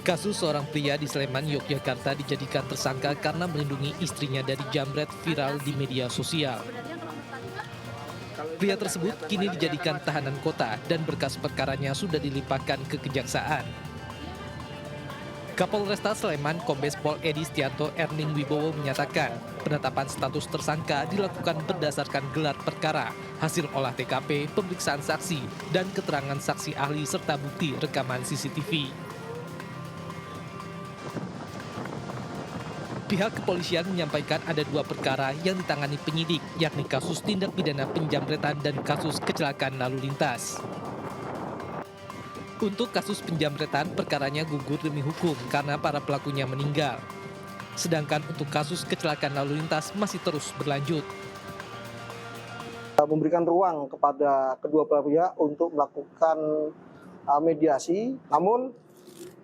Kasus seorang pria di Sleman, Yogyakarta dijadikan tersangka karena melindungi istrinya dari jambret viral di media sosial. Pria tersebut kini dijadikan tahanan kota dan berkas perkaranya sudah dilimpahkan ke kejaksaan. Kapolresta Sleman, Kombes Pol Edi Stianto Erning Wibowo menyatakan penetapan status tersangka dilakukan berdasarkan gelar perkara, hasil olah TKP, pemeriksaan saksi, dan keterangan saksi ahli serta bukti rekaman CCTV. Pihak kepolisian menyampaikan ada 2 perkara yang ditangani penyidik, yakni kasus tindak pidana penjamretan dan kasus kecelakaan lalu lintas. Untuk kasus penjamretan, perkaranya gugur demi hukum karena para pelakunya meninggal. Sedangkan untuk kasus kecelakaan lalu lintas masih terus berlanjut. Memberikan ruang kepada kedua belah pihak untuk melakukan mediasi, namun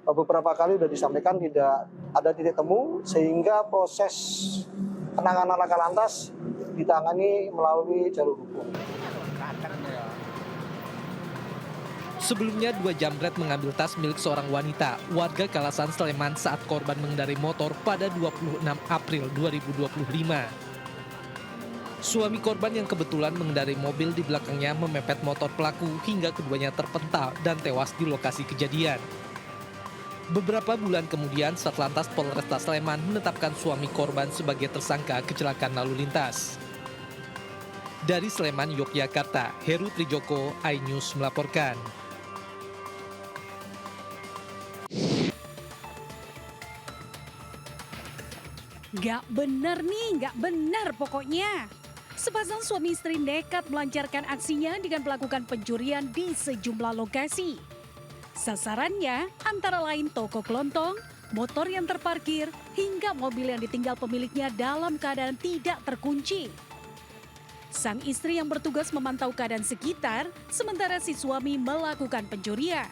beberapa kali sudah disampaikan tidak ada titik temu sehingga proses penanganan laka lantas ditangani melalui jalur hukum. Sebelumnya 2 jambret mengambil tas milik seorang wanita, warga Kalasan Sleman saat korban mengendarai motor pada 26 April 2025. Suami korban yang kebetulan mengendarai mobil di belakangnya memepet motor pelaku hingga keduanya terpental dan tewas di lokasi kejadian. Beberapa bulan kemudian, Satlantas Polresta Sleman menetapkan suami korban sebagai tersangka kecelakaan lalu lintas. Dari Sleman, Yogyakarta, Heru Trijoko, iNews melaporkan. Gak bener nih, gak benar pokoknya. Sepasang suami istri nekat melancarkan aksinya dengan melakukan pencurian di sejumlah lokasi. Sasarannya antara lain toko kelontong, motor yang terparkir, hingga mobil yang ditinggal pemiliknya dalam keadaan tidak terkunci. Sang istri yang bertugas memantau keadaan sekitar, sementara si suami melakukan pencurian.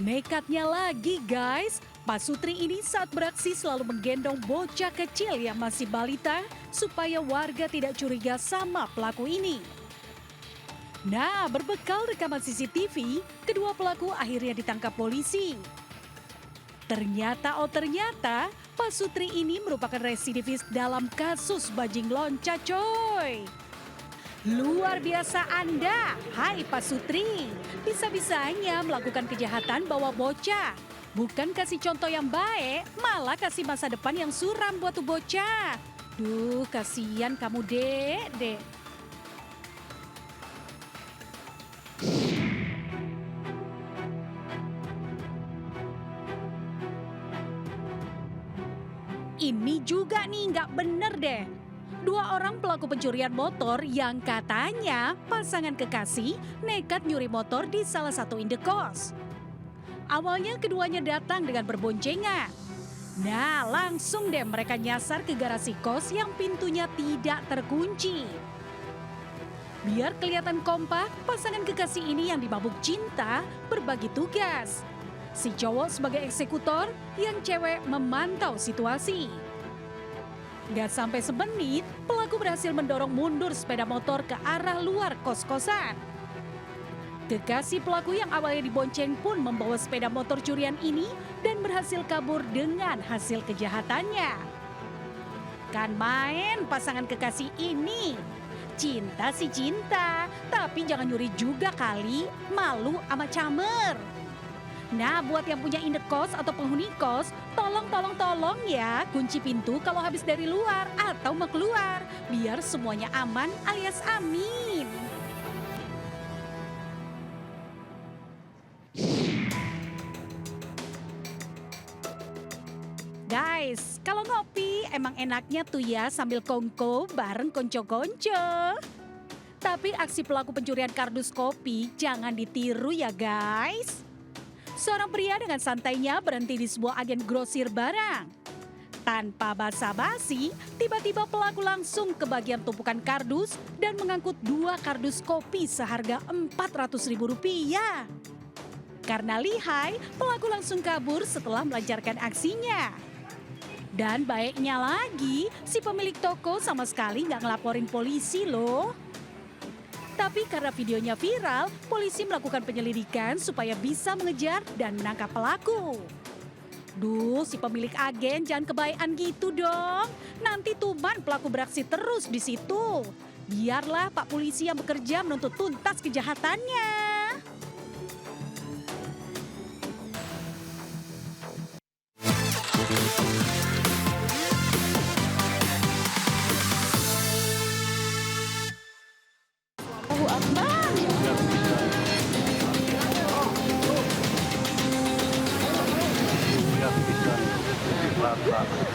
Nekatnya lagi guys, Pak Sutri ini saat beraksi selalu menggendong bocah kecil yang masih balita supaya warga tidak curiga sama pelaku ini. Nah, berbekal rekaman CCTV, kedua pelaku akhirnya ditangkap polisi. Ternyata, Pak Sutri ini merupakan residivis dalam kasus bajing loncat coy. Luar biasa Anda, hai Pak Sutri. Bisa-bisanya melakukan kejahatan bawa bocah. Bukan kasih contoh yang baik, malah kasih masa depan yang suram buat tuh bocah. Duh, kasihan kamu dek. Ini juga nih nggak bener deh. 2 orang pelaku pencurian motor yang katanya pasangan kekasih nekat nyuri motor di salah satu indekos. Awalnya keduanya datang dengan berboncengan. Nah, langsung deh mereka nyasar ke garasi kos yang pintunya tidak terkunci. Biar kelihatan kompak, pasangan kekasih ini yang dimabuk cinta berbagi tugas. Si cowok sebagai eksekutor, yang cewek memantau situasi. Gak sampai semenit, pelaku berhasil mendorong mundur sepeda motor ke arah luar kos-kosan. Kekasih pelaku yang awalnya dibonceng pun membawa sepeda motor curian ini dan berhasil kabur dengan hasil kejahatannya. Kan main pasangan kekasih ini. Cinta sih cinta, tapi jangan nyuri juga kali, malu ama camer. Nah, buat yang punya indekos atau penghuni kos, tolong ya kunci pintu kalau habis dari luar atau mau keluar, biar semuanya aman alias amin. Guys, kalau ngopi emang enaknya tuh ya sambil kongko bareng konco-konco. Tapi aksi pelaku pencurian kardus kopi jangan ditiru ya guys. Seorang pria dengan santainya berhenti di sebuah agen grosir barang. Tanpa basa-basi, tiba-tiba pelaku langsung ke bagian tumpukan kardus dan mengangkut 2 kardus kopi seharga Rp400.000. Karena lihai, pelaku langsung kabur setelah melancarkan aksinya. Dan baiknya lagi, si pemilik toko sama sekali nggak ngelaporin polisi loh. Tapi karena videonya viral, polisi melakukan penyelidikan supaya bisa mengejar dan menangkap pelaku. Duh, si pemilik agen jangan kebayan gitu dong. Nanti tuman pelaku beraksi terus di situ. Biarlah Pak Polisi yang bekerja menuntut tuntas kejahatannya. Allahu Akbar.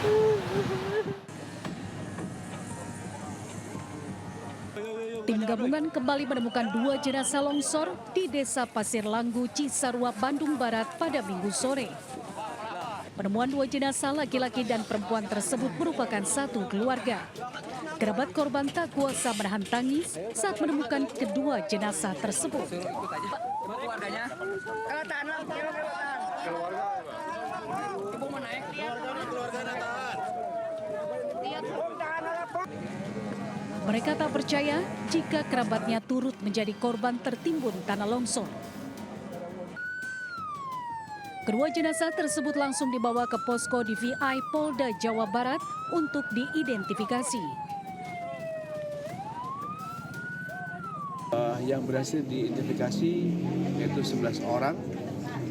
Tim gabungan kembali menemukan 2 jenazah longsor di Desa Pasir Langgu, Cisarua, Bandung Barat pada Minggu sore. Penemuan 2 jenazah laki-laki dan perempuan tersebut merupakan satu keluarga. Kerabat korban tak kuasa menahan tangis saat menemukan kedua jenazah tersebut. Mereka tak percaya jika kerabatnya turut menjadi korban tertimbun tanah longsor. Kedua jenazah tersebut langsung dibawa ke posko DVI Polda Jawa Barat untuk diidentifikasi. Yang berhasil diidentifikasi yaitu 11 orang.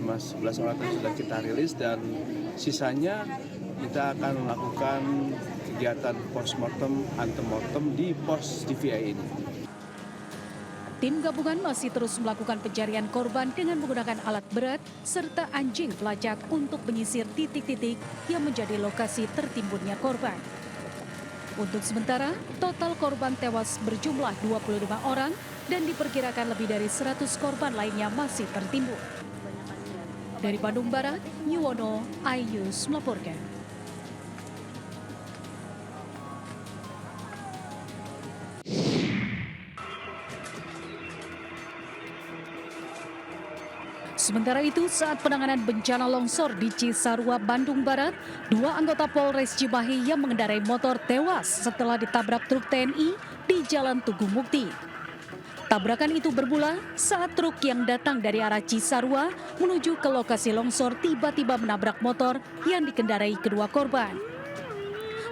11 orang itu sudah kita rilis dan sisanya kita akan melakukan kegiatan postmortem, antemortem di pos DVI ini. Tim gabungan masih terus melakukan pencarian korban dengan menggunakan alat berat serta anjing pelacak untuk menyisir titik-titik yang menjadi lokasi tertimbunnya korban. Untuk sementara, total korban tewas berjumlah 25 orang dan diperkirakan lebih dari 100 korban lainnya masih tertimbun. Dari Bandung Barat, Yuwono, Ayus melaporkan. Sementara itu, saat penanganan bencana longsor di Cisarua, Bandung Barat, 2 anggota Polres Cimahi yang mengendarai motor tewas setelah ditabrak truk TNI di Jalan Tugu Mukti. Tabrakan itu bermula saat truk yang datang dari arah Cisarua menuju ke lokasi longsor tiba-tiba menabrak motor yang dikendarai kedua korban.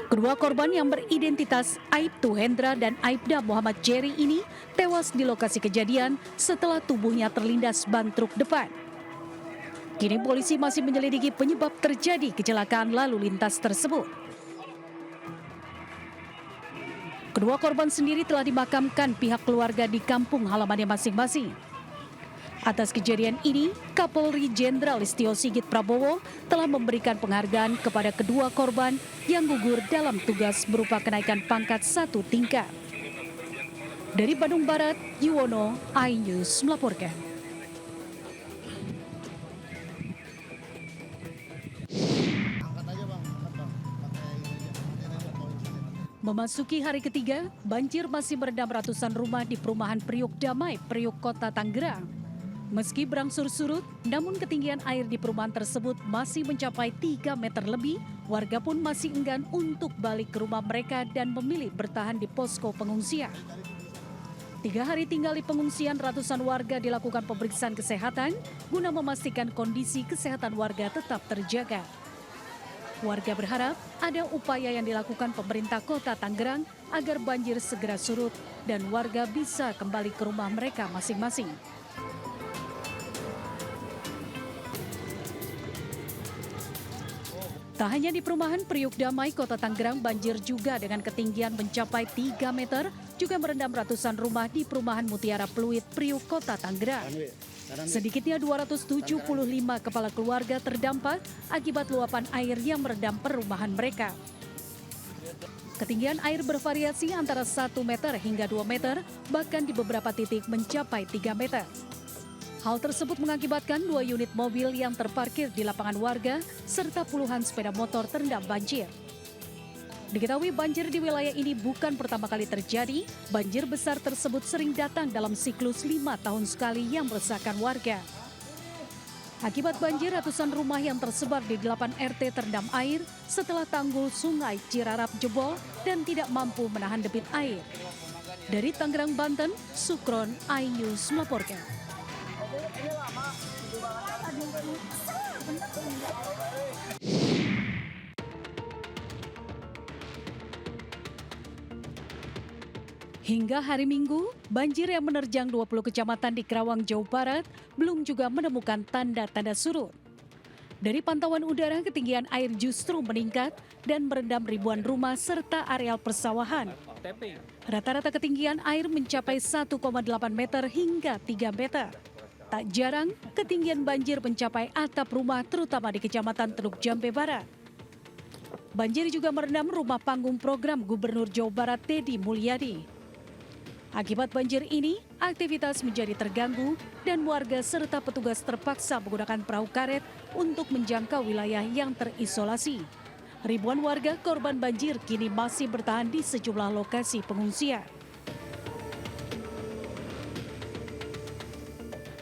Kedua korban yang beridentitas Aibtu Hendra dan Aibda Muhammad Jerry ini tewas di lokasi kejadian setelah tubuhnya terlindas ban truk depan. Kini polisi masih menyelidiki penyebab terjadi kecelakaan lalu lintas tersebut. Kedua korban sendiri telah dimakamkan pihak keluarga di kampung halamannya masing-masing. Atas kejadian ini, Kapolri Jenderal Listio Sigit Prabowo telah memberikan penghargaan kepada kedua korban yang gugur dalam tugas berupa kenaikan pangkat 1 tingkat. Dari Bandung Barat, Yuwono, iNews melaporkan. Memasuki hari ketiga, banjir masih merendam ratusan rumah di perumahan Priuk Damai, Priuk, Kota Tangerang. Meski berangsur surut, namun ketinggian air di perumahan tersebut masih mencapai 3 meter lebih. Warga pun masih enggan untuk balik ke rumah mereka dan memilih bertahan di posko pengungsian. 3 hari tinggal di pengungsian, ratusan warga dilakukan pemeriksaan kesehatan guna memastikan kondisi kesehatan warga tetap terjaga. Warga berharap ada upaya yang dilakukan pemerintah Kota Tangerang agar banjir segera surut dan warga bisa kembali ke rumah mereka masing-masing. Tak hanya di perumahan Priuk Damai, Kota Tangerang, banjir juga dengan ketinggian mencapai 3 meter, juga merendam ratusan rumah di perumahan Mutiara Pluit, Priuk, Kota Tangerang. Sedikitnya 275 kepala keluarga terdampak akibat luapan air yang merendam perumahan mereka. Ketinggian air bervariasi antara 1 meter hingga 2 meter, bahkan di beberapa titik mencapai 3 meter. Hal tersebut mengakibatkan 2 unit mobil yang terparkir di lapangan warga serta puluhan sepeda motor terendam banjir. Diketahui banjir di wilayah ini bukan pertama kali terjadi. Banjir besar tersebut sering datang dalam siklus 5 tahun sekali yang meresahkan warga. Akibat banjir, ratusan rumah yang tersebar di 8 RT terendam air setelah tanggul Sungai Cirarap jebol dan tidak mampu menahan debit air. Dari Tangerang, Banten, Sukron, iNews melaporkan. Ini lama, Hingga hari Minggu, banjir yang menerjang 20 kecamatan di Karawang, Jawa Barat belum juga menemukan tanda-tanda surut. Dari pantauan udara, ketinggian air justru meningkat dan merendam ribuan rumah serta areal persawahan. Rata-rata ketinggian air mencapai 1,8 meter hingga 3 meter. Tak jarang, ketinggian banjir mencapai atap rumah terutama di Kecamatan Teluk Jambe Barat. Banjir juga merendam rumah panggung program Gubernur Jawa Barat Deddy Mulyadi. Akibat banjir ini, aktivitas menjadi terganggu dan warga serta petugas terpaksa menggunakan perahu karet untuk menjangkau wilayah yang terisolasi. Ribuan warga korban banjir kini masih bertahan di sejumlah lokasi pengungsian.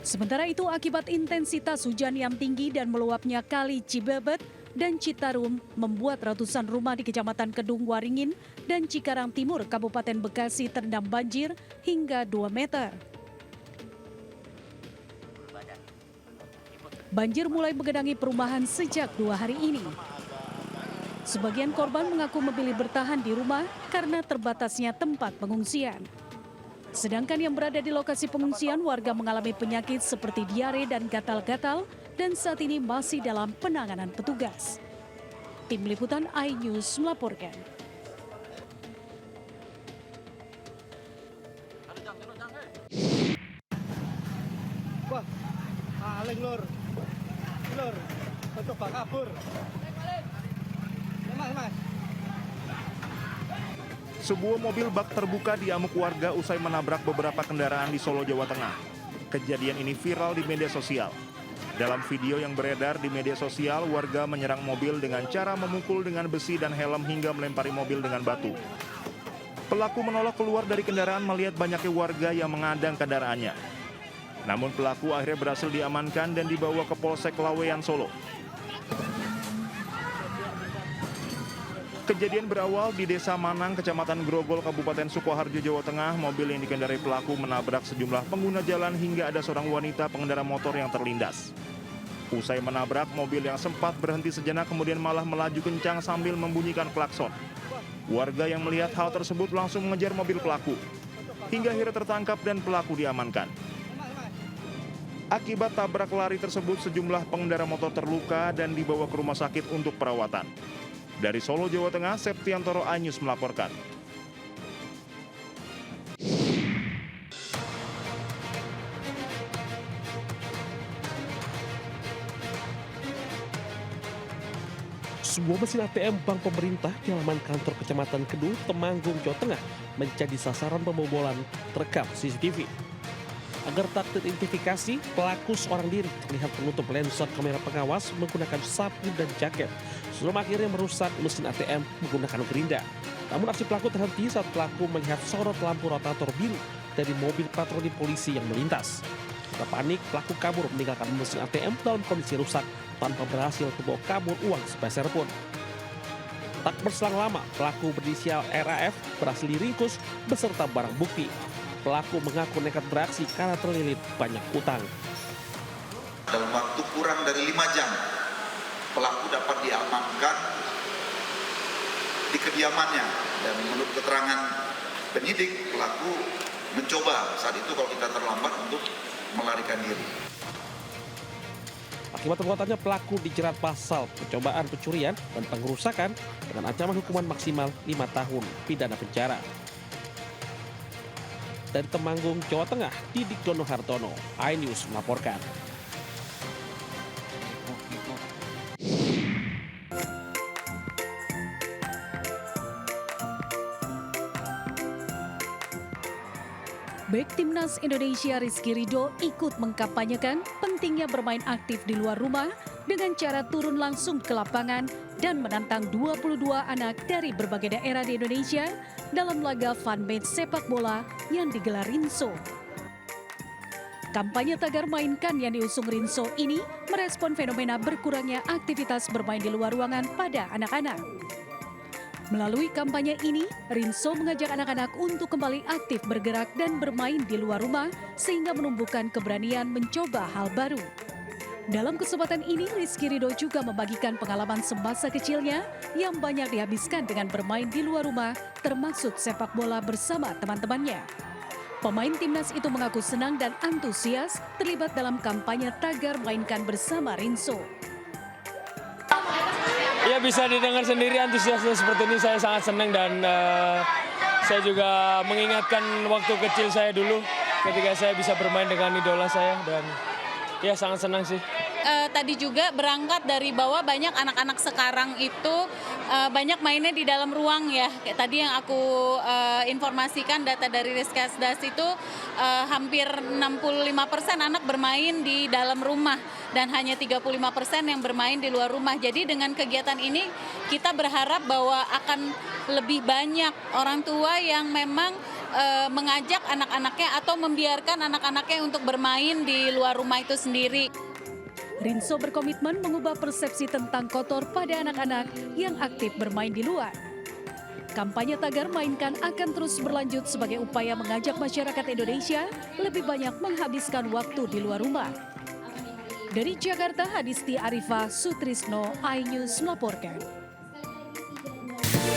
Sementara itu, akibat intensitas hujan yang tinggi dan meluapnya Kali Cibebet dan Citarum membuat ratusan rumah di Kecamatan Kedung Waringin dan Cikarang Timur, Kabupaten Bekasi terendam banjir hingga 2 meter. Banjir mulai menggenangi perumahan sejak 2 hari ini. Sebagian korban mengaku memilih bertahan di rumah karena terbatasnya tempat pengungsian. Sedangkan yang berada di lokasi pengungsian, warga mengalami penyakit seperti diare dan gatal-gatal dan saat ini masih dalam penanganan petugas. Tim Liputan iNews melaporkan. Wah, maling lur, coba kabur. Mas. Sebuah mobil bak terbuka diamuk warga usai menabrak beberapa kendaraan di Solo, Jawa Tengah. Kejadian ini viral di media sosial. Dalam video yang beredar di media sosial, warga menyerang mobil dengan cara memukul dengan besi dan helm hingga melempari mobil dengan batu. Pelaku menolak keluar dari kendaraan melihat banyaknya warga yang mengadang kendaraannya. Namun pelaku akhirnya berhasil diamankan dan dibawa ke Polsek Laweyan, Solo. Kejadian berawal di Desa Manang, Kecamatan Grogol, Kabupaten Sukoharjo, Jawa Tengah. Mobil yang dikendarai pelaku menabrak sejumlah pengguna jalan hingga ada seorang wanita pengendara motor yang terlindas. Usai menabrak, mobil yang sempat berhenti sejenak kemudian malah melaju kencang sambil membunyikan klakson. Warga yang melihat hal tersebut langsung mengejar mobil pelaku. Hingga akhirnya tertangkap dan pelaku diamankan. Akibat tabrak lari tersebut, sejumlah pengendara motor terluka dan dibawa ke rumah sakit untuk perawatan. Dari Solo, Jawa Tengah, Septiantoro iNews melaporkan. Sebuah mesin ATM bank pemerintah di halaman kantor Kecamatan Kedung, Temanggung, Jawa Tengah menjadi sasaran pembobolan terekam CCTV. Agar tak teridentifikasi, pelaku seorang diri terlihat menutup lensa kamera pengawas menggunakan sapu dan jaket, sebelum akhirnya merusak mesin ATM menggunakan gerinda. Namun aksi pelaku terhenti saat pelaku melihat sorot lampu rotator biru dari mobil patroli polisi yang melintas. Karena panik, pelaku kabur meninggalkan mesin ATM dalam kondisi rusak tanpa berhasil membawa kabur uang sepeser pun. Tak berselang lama, pelaku berinisial RAF berhasil diringkus beserta barang bukti. Pelaku mengaku nekat beraksi karena terlilit banyak utang. Dalam waktu kurang dari 5 jam, pelaku dapat diamankan di kediamannya. Dan menurut keterangan penyidik, pelaku mencoba saat itu kalau kita terlambat untuk melarikan diri. Akibat perbuatannya, pelaku dijerat pasal percobaan pencurian dan pengerusakan dengan ancaman hukuman maksimal 5 tahun pidana penjara. Dari Temanggung, Jawa Tengah, Didik Dono Hartono, iNews melaporkan. Bek Timnas Indonesia Rizky Ridho ikut mengkampanyekan pentingnya bermain aktif di luar rumah dengan cara turun langsung ke lapangan dan menantang 22 anak dari berbagai daerah di Indonesia dalam laga fun match sepak bola yang digelar Rinso. Kampanye tagar mainkan yang diusung Rinso ini merespon fenomena berkurangnya aktivitas bermain di luar ruangan pada anak-anak. Melalui kampanye ini, Rinso mengajak anak-anak untuk kembali aktif bergerak dan bermain di luar rumah sehingga menumbuhkan keberanian mencoba hal baru. Dalam kesempatan ini, Rizky Ridho juga membagikan pengalaman semasa kecilnya yang banyak dihabiskan dengan bermain di luar rumah, termasuk sepak bola bersama teman-temannya. Pemain timnas itu mengaku senang dan antusias terlibat dalam kampanye tagar mainkan bersama Rinso. Ya, bisa didengar sendiri antusiasnya seperti ini, saya sangat senang dan saya juga mengingatkan waktu kecil saya dulu ketika saya bisa bermain dengan idola saya dan ya sangat senang sih. Tadi juga berangkat dari bahwa banyak anak-anak sekarang itu banyak mainnya di dalam ruang ya. Kayak tadi yang aku informasikan data dari Riskesdas itu hampir 65% anak bermain di dalam rumah dan hanya 35% yang bermain di luar rumah. Jadi dengan kegiatan ini kita berharap bahwa akan lebih banyak orang tua yang memang mengajak anak-anaknya atau membiarkan anak-anaknya untuk bermain di luar rumah itu sendiri. Rinso berkomitmen mengubah persepsi tentang kotor pada anak-anak yang aktif bermain di luar. Kampanye tagar mainkan akan terus berlanjut sebagai upaya mengajak masyarakat Indonesia lebih banyak menghabiskan waktu di luar rumah. Dari Jakarta, Hadisti Arifah Sutrisno, iNews melaporkan.